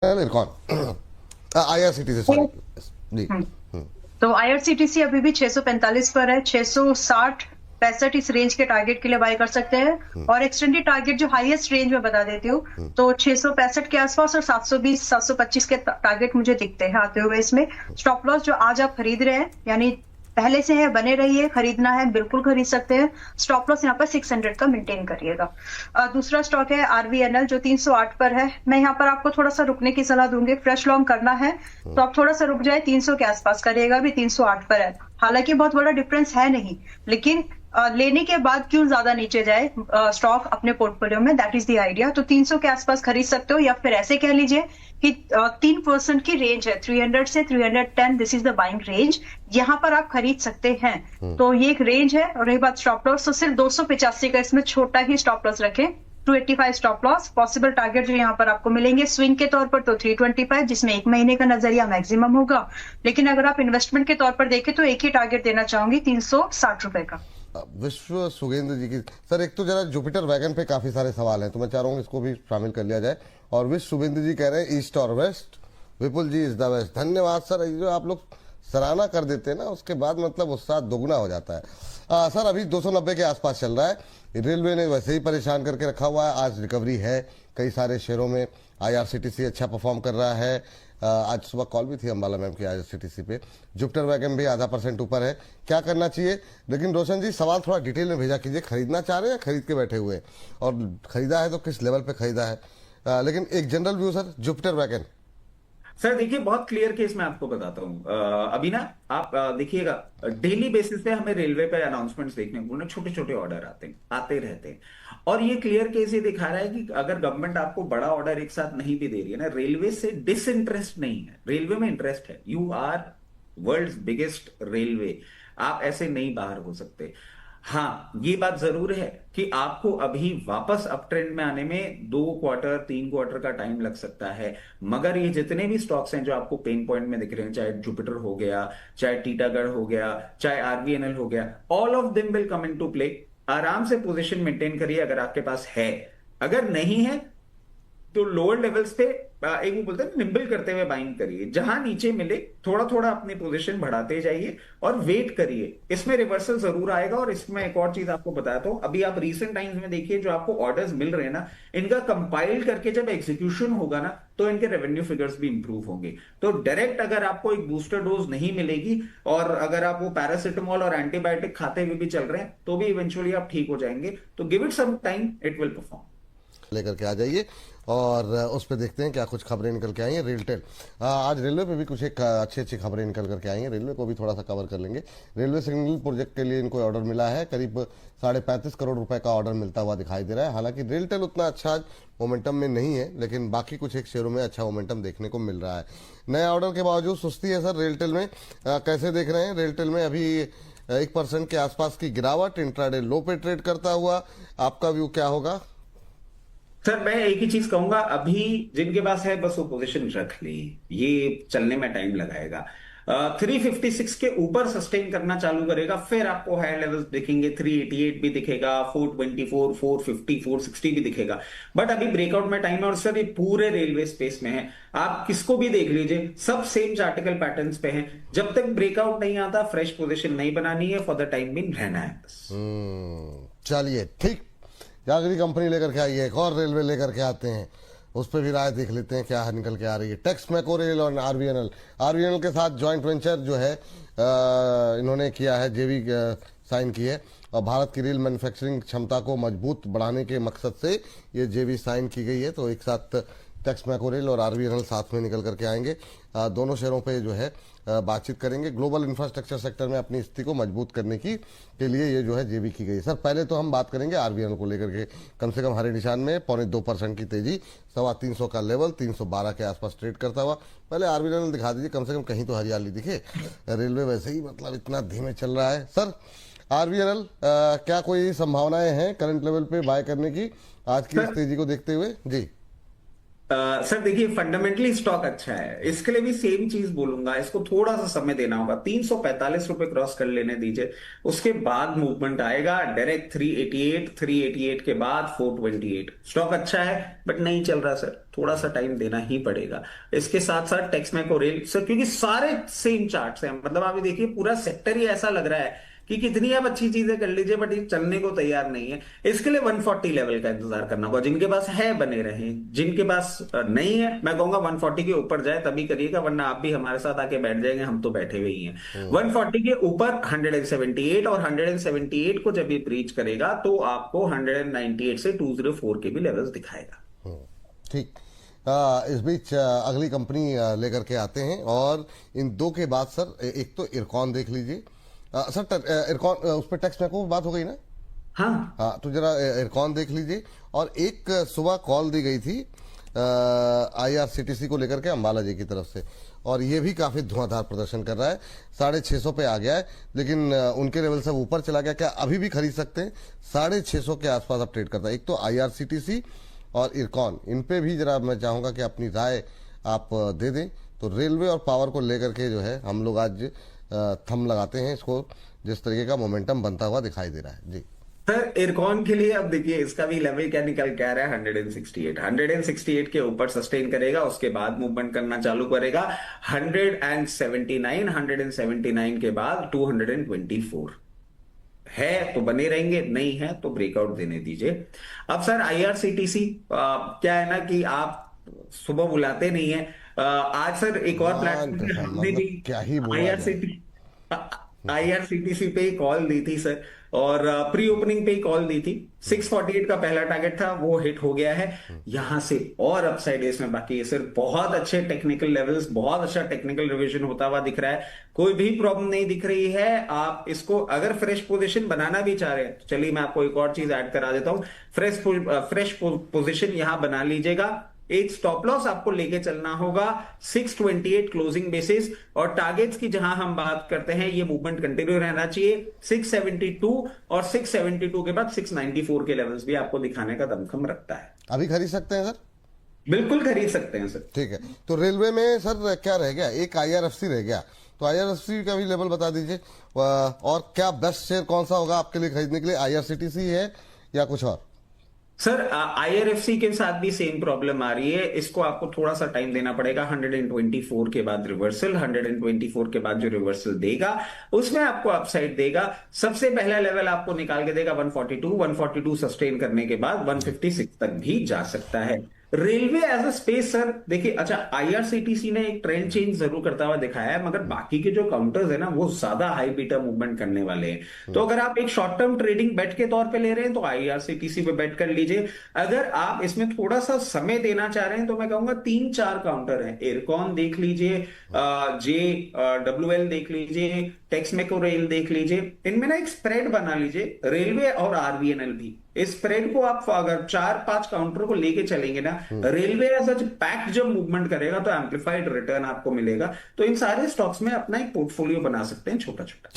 कौन IRCTC sorry जी। हम्म। तो IRCTC अभी भी 645 पर है। 660 65 इस रेंज के टारगेट के लिए बाय कर सकते हैं। और एक्सटेंडेड टारगेट जो हाईएस्ट रेंज में बता देती हूँ, तो 665 के आसपास और 720 725 के टारगेट मुझे दिखते हैं आते हुए। इसमें स्टॉप लॉस जो आज आप खरीद रहे हैं, यानी पहले से है, बने रहिए। खरीदना है बिल्कुल खरीद सकते हैं। स्टॉप लॉस यहाँ पर 600 का मेंटेन करिएगा। दूसरा स्टॉक है आरवीएनएल जो 308 पर है। मैं यहाँ पर आपको थोड़ा सा रुकने की सलाह दूंगी। फ्रेश लॉन्ग करना है तो आप थोड़ा सा रुक जाए, 300 के आसपास करिएगा। अभी 308 पर है, हालांकि बहुत बड़ा डिफरेंस है नहीं, लेकिन लेने के बाद क्यों ज्यादा नीचे जाए स्टॉक अपने पोर्टफोलियो में, दैट इज द आइडिया। तो 300 के आसपास खरीद सकते हो, या फिर ऐसे कह लीजिए कि 3% की रेंज है, 300 से 310, this is the buying range. यहाँ पर आप खरीद सकते हैं। तो ये एक रेंज है। और रही बात स्टॉप लॉस, तो सिर्फ 285 का इसमें छोटा ही स्टॉप लॉस रखें। 285 स्टॉप लॉस। पॉसिबल टारगेट जो यहाँ पर आपको मिलेंगे स्विंग के तौर पर तो 325, जिसमें एक महीने का नजरिया मैक्सिमम होगा। लेकिन अगर आप इन्वेस्टमेंट के तौर पर देखें तो एक ही टारगेट देना चाहूंगी, 360 रुपए का। विश्व सुगेंद्र जी की सर, एक तो जरा जुपिटर वैगन पे काफी सारे सवाल हैं, तो मैं चाह रहा हूँ इसको भी शामिल कर लिया जाए। और विश्व सुगेंद्र जी कह रहे हैं ईस्ट और west, Vipul ji is the west. धन्यवाद सर, ये जो आप लोग सराहना कर देते हैं ना, उसके बाद मतलब उत्साह दोगुना हो जाता है। सर अभी 290 के आसपास चल रहा है। रेलवे ने वैसे ही परेशान करके रखा हुआ है, आज रिकवरी है कई सारे शेयरों में। आईआरसीटीसी अच्छा परफॉर्म कर रहा है। आज सुबह कॉल भी थी अंबाला मैम की आईआरसीटीसी पे। जुपिटर वैगन भी ½ % ऊपर है। क्या करना चाहिए? लेकिन रोशन जी सवाल थोड़ा डिटेल में भेजा कीजिए, खरीदना चाह रहे हैं या खरीद के बैठे हुए, और खरीदा है तो किस लेवल पे खरीदा है। लेकिन एक general view sir, Jupiter wagon. Sir देखिए, बहुत क्लियर केस मैं आपको बताता हूं। अभी ना आप देखिएगा, डेली बेसिस पे हमें रेलवे पे अनाउंसमेंट्स देखने को ना छोटे छोटे ऑर्डर आते रहते हैं। और ये क्लियर केस ये दिखा रहा है कि अगर गवर्नमेंट आपको बड़ा ऑर्डर एक साथ नहीं भी दे रही है ना, रेलवे से डिसइंटरेस्ट नहीं है, रेलवे में इंटरेस्ट है। You are world's biggest railway, आप ऐसे नहीं बाहर हो सकते। हाँ, ये बात जरूर है कि आपको अभी वापस अप ट्रेंड में आने में 2 क्वार्टर 3 क्वार्टर का टाइम लग सकता है। मगर ये जितने भी स्टॉक्स हैं जो आपको पेन पॉइंट में दिख रहे हैं, चाहे जुपिटर हो गया, चाहे टीटागढ़ हो गया, चाहे आरवीएनएल हो गया, all of them will come into play. आराम से पोजीशन मेंटेन करिए अगर आपके पास है। अगर नहीं है तो लोअर लेवल्स पे एक वो बोलते हैं निम्बल करते हुए बाइंग करिए। जहां नीचे मिले थोड़ा थोड़ा अपनी पोजीशन बढ़ाते जाइए और वेट करिए। इसमें रिवर्सल जरूर आएगा। और इसमें एक और चीज आपको बताता हूं, अभी आप रीसेंट टाइम्स में देखिए जो आपको ऑर्डर्स मिल रहे हैं ना, इनका कंपाइल करके जब एग्जीक्यूशन होगा ना, तो इनके रेवेन्यू फिगर्स भी इंप्रूव होंगे। तो डायरेक्ट अगर आपको एक बूस्टर डोज नहीं मिलेगी, और अगर आप वो पैरासिटामोल और एंटीबायोटिक खाते हुए भी चल रहे हैं, तो भी इवेंचुअली आप ठीक हो जाएंगे। तो give it some time, it will perform. लेकर के आ जाइए और उस पर देखते हैं क्या कुछ खबरें निकल के आई हैं। रेलटेल, आज रेलवे पे भी कुछ एक अच्छी अच्छी खबरें निकल करके आई हैं। रेलवे को भी थोड़ा सा कवर कर लेंगे। रेलवे सिग्नल प्रोजेक्ट के लिए इनको ऑर्डर मिला है, करीब 35.5 करोड़ रुपए का ऑर्डर मिलता हुआ दिखाई दे रहा है। हालांकि रेलटेल उतना अच्छा मोमेंटम में नहीं है, लेकिन बाकी कुछ एक शेयरों में अच्छा मोमेंटम देखने को मिल रहा है। नया ऑर्डर के बावजूद सुस्ती है सर रेलटेल में, कैसे देख रहे हैं? रेलटेल में अभी 1% के आसपास की गिरावट, इंट्राडे लो पे ट्रेड करता हुआ, आपका व्यू क्या होगा? सर मैं एक ही चीज कहूंगा, अभी जिनके पास है बस वो पोजीशन रख ली, ये चलने में टाइम लगाएगा। 356 के ऊपर सस्टेन करना चालू करेगा, फिर आपको हाई लेवल्स दिखेंगे। 388 भी दिखेगा, 424, 450, 460 भी दिखेगा। बट अभी ब्रेकआउट में टाइम है। और सर ये पूरे रेलवे स्पेस में है, आप किसको भी देख लीजिए, सब सेम चार्टिकल पैटर्न्स पे हैं। जब तक ब्रेकआउट नहीं आता, फ्रेश पोजीशन नहीं बनानी है, फॉर द टाइम बिंग रहना है बस। चलिए ठीक, जागरी कंपनी लेकर के आइए, एक और रेलवे लेकर के आते हैं, उस पर भी राय देख लेते हैं क्या निकल के आ रही है। टेक्स मैको रेल और आरवीएनएल, आरवीएनएल के साथ जॉइंट वेंचर जो है इन्होंने किया है, जेवी साइन की है। और भारत की रेल मैन्युफैक्चरिंग क्षमता को मजबूत बढ़ाने के मकसद से ये जेवी साइन की गई है। तो एक साथ टेक्स मैको रेल और आरवीएनएल साथ में निकल करके आएंगे। दोनों शेयरों पे जो है बातचीत करेंगे। ग्लोबल इंफ्रास्ट्रक्चर सेक्टर में अपनी स्थिति को मजबूत करने की के लिए ये जो है जेबी की गई। सर पहले तो हम बात करेंगे आरवीएनएल को लेकर के, कम से कम हरे निशान में 2.25% की तेजी, 325 का लेवल, 312 के आसपास ट्रेड करता हुआ। पहले आरवीएनएल दिखा दीजिए, कम से कम कहीं तो हरियाली दिखे। रेलवे वैसे ही मतलब इतना धीमे चल रहा है। सर आरवीएनएल क्या कोई संभावनाएं हैं करंट लेवल पे बाय करने की आज की इस तेजी को देखते हुए? जी सर देखिए फंडामेंटली स्टॉक अच्छा है, इसके लिए भी सेम चीज बोलूंगा, इसको थोड़ा सा समय देना होगा, 345 रुपए क्रॉस कर लेने दीजिए, उसके बाद मूवमेंट आएगा डायरेक्ट 388, 388 के बाद 428। स्टॉक अच्छा है बट नहीं चल रहा सर, थोड़ा सा टाइम देना ही पड़ेगा। इसके साथ साथ टेक्समैक और रेल सर, क्योंकि सारे सेम चार्ट्स हैं, मतलब आप देखिए पूरा सेक्टर ही ऐसा लग रहा है कि कितनी आप अच्छी चीजें कर लीजिए बट ये चलने को तैयार नहीं है। इसके लिए 140 लेवल का इंतजार करना होगा, जिनके पास है बने रहे, जिनके पास नहीं है मैं कहूंगा 140 के ऊपर जाए तभी करिएगा, वरना आप भी हमारे साथ आके बैठ जाएंगे, हम तो बैठे हुए ही हैं। 140 के ऊपर 178 और 178 को जब ये ब्रीच करेगा तो आपको 198 से 204 के भी लेवल्स दिखाएगा। ठीक। इस बीच अगली कंपनी लेकर के आते हैं, और इन दो के बाद सर एक तो इरकॉन देख लीजिए। सर इरकॉन उस पर टैक्स मैको बात हो गई ना? हाँ हाँ, तो जरा इरकॉन देख लीजिए। और एक सुबह कॉल दी गई थी IRCTC को लेकर के अंबाला जी की तरफ से, और ये भी काफी धुआंधार प्रदर्शन कर रहा है, 650 पे आ गया है, लेकिन उनके लेवल से ऊपर चला गया। क्या अभी भी खरीद सकते हैं? 650 के आसपास अब ट्रेड करता है। एक तो IRCTC और इरकॉन, इन पे भी जरा मैं चाहूंगा कि अपनी राय आप दे दें। तो रेलवे और पावर को लेकर के जो है हम लोग आज थम लगाते हैं इसको, जिस तरीके का मोमेंटम बनता हुआ दिखाई दे रहा है जी। सर इरकॉन के लिए अब देखिए इसका भी लेवल क्या निकल के आ रहा है, 168 के ऊपर सस्टेन करेगा, उसके बाद मूवमेंट करना चालू करेगा 179 के बाद 224 है तो बने रहेंगे, नहीं है तो ब्रेकआउट देने दीजिए। अब सर IRCTC क्या है ना कि आप सुबह बुलाते नहीं है, आज सर एक और प्लेटफॉर्म पे हमने भी क्या ही बोला IRCTC पे ही कॉल दी थी सर, और प्री ओपनिंग पे ही कॉल दी थी। 648 का पहला टारगेट था, वो हिट हो गया है, यहां से और अपसाइड इसमें बाकी है सर। बहुत अच्छे टेक्निकल लेवल्स, बहुत अच्छा टेक्निकल रिवीजन होता हुआ दिख रहा है, कोई भी प्रॉब्लम नहीं दिख रही है। आप इसको अगर फ्रेश पोजीशन बनाना भी चाह रहे हैं तो चलिए मैं आपको एक और चीज ऐड करा देता हूं, फ्रेश पोजीशन यहां बना लीजिएगा। एक स्टॉप लॉस आपको लेके चलना होगा 628 क्लोजिंग बेसिस, और टारगेट्स की जहां हम बात करते हैं ये मूवमेंट कंटिन्यू रहना चाहिए 672, और 672 के बाद 694 के लेवल्स भी आपको दिखाने का दमखम रखता है। अभी खरीद सकते हैं सर? बिल्कुल खरीद सकते हैं सर। ठीक है। तो रेलवे में सर क्या रह गया? एक IRFC रह गया, तो IRFC का भी लेवल बता दीजिए, और क्या बेस्ट शेयर कौन सा होगा आपके लिए खरीदने के लिए? IRCTC है या कुछ और? सर IRFC के साथ भी सेम प्रॉब्लम आ रही है, इसको आपको थोड़ा सा टाइम देना पड़ेगा। 124 के बाद रिवर्सल, 124 के बाद जो रिवर्सल देगा उसमें आपको अपसाइड देगा। सबसे पहला लेवल आपको निकाल के देगा 142 सस्टेन करने के बाद 156 तक भी जा सकता है। Railway as a space sir देखिए, अच्छा IRCTC ने एक ट्रेंड चेंज जरूर करता हुआ दिखाया है, मगर बाकी के जो काउंटर्स है ना वो ज्यादा हाई बीटा मूवमेंट करने वाले हैं। तो अगर आप एक शॉर्ट टर्म ट्रेडिंग बेट के तौर पे ले रहे हैं तो IRCTC पे बेट कर लीजिए। अगर आप इसमें थोड़ा सा समय देना चाह रहे हैं तो मैं कहूंगा 3-4 काउंटर है, इरकॉन देख लीजिए, JWL देख लीजिए, टेक्समेको रेल देख लीजिए, इनमें ना एक स्प्रेड बना लीजिए, रेलवे और RVNL भी। इस स्प्रेड को आप अगर 4-5 काउंटर को लेके चलेंगे ना, रेलवे एज पैक्ड जब मूवमेंट करेगा तो एम्प्लीफाइड रिटर्न आपको मिलेगा। तो इन सारे स्टॉक्स में अपना एक पोर्टफोलियो बना सकते हैं छोटा छोटा।